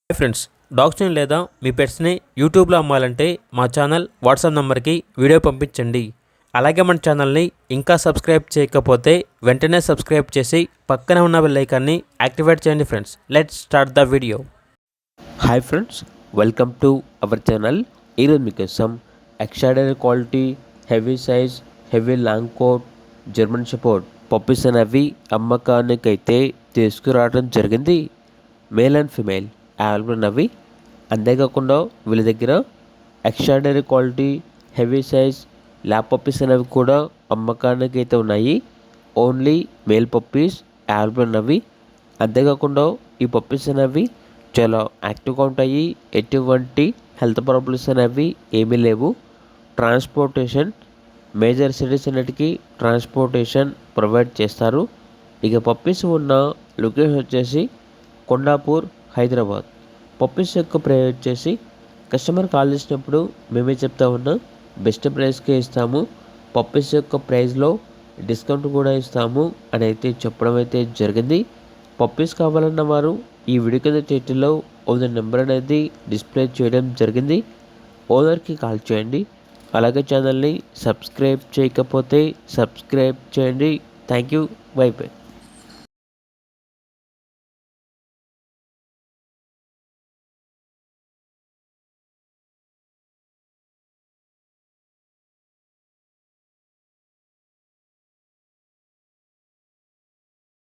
Hi friends, డాగ్స్ని లేదా మీ పెట్స్ని యూట్యూబ్లో అమ్మాలంటే మా ఛానల్ వాట్సాప్ నెంబర్కి వీడియో పంపించండి. అలాగే మన ఛానల్ని ఇంకా సబ్స్క్రైబ్ చేయకపోతే వెంటనే సబ్స్క్రైబ్ చేసి పక్కనే ఉన్న బెల్ ఐకాన్ని యాక్టివేట్ చేయండి. Friends, let's start the video. Hi friends, welcome to our channel. ఈరోజు మీకోసం extraordinary quality heavy size heavy long coat German shepherd puppies అనేవి అమ్మకానికైతే తీసుకురావడం జరిగింది. మేల్ అండ్ ఫిమేల్ అవైలబుల్ ఉన్నవి. అంతేకాకుండా వీళ్ళ దగ్గర extraordinary quality heavy size lab puppies అనేవి కూడా అమ్మకానికి అయితే ఉన్నాయి. ఓన్లీ మేల్ పప్పీస్ అవైలబుల్ ఉన్నవి. అంతేకాకుండా ఈ పప్పీస్ అనేవి చాలా యాక్టివ్గా ఉంటాయి. ఎటువంటి హెల్త్ ప్రాబ్లమ్స్ అనేవి ఏమీ లేవు. ట్రాన్స్పోర్టేషన్ మేజర్ సిటీస్ అన్నిటికీ ట్రాన్స్పోర్టేషన్ ప్రొవైడ్ చేస్తారు. ఇక పప్పీస్ ఉన్న లొకేషన్ వచ్చేసి కొండాపూర్, హైదరాబాద్. పప్పీస్ యొక్క ప్రైస్ వచ్చేసి కస్టమర్ కాల్ చేసినప్పుడు మేమే చెప్తా ఉన్నాం, బెస్ట్ ప్రైస్కే ఇస్తాము, పప్పీస్ యొక్క ప్రైస్లో డిస్కౌంట్ కూడా ఇస్తాము అని అయితే చెప్పడం అయితే జరిగింది. పప్పీస్ కావాలన్న వారు ఈ వీడియో కింద టైటిల్లో ఓనర్ నెంబర్ అనేది డిస్ప్లే చేయడం జరిగింది. ఓనర్కి కాల్ చేయండి. అలాగే ఛానల్ని సబ్స్క్రైబ్ చేయకపోతే సబ్స్క్రైబ్ చేయండి. Thank you. By by.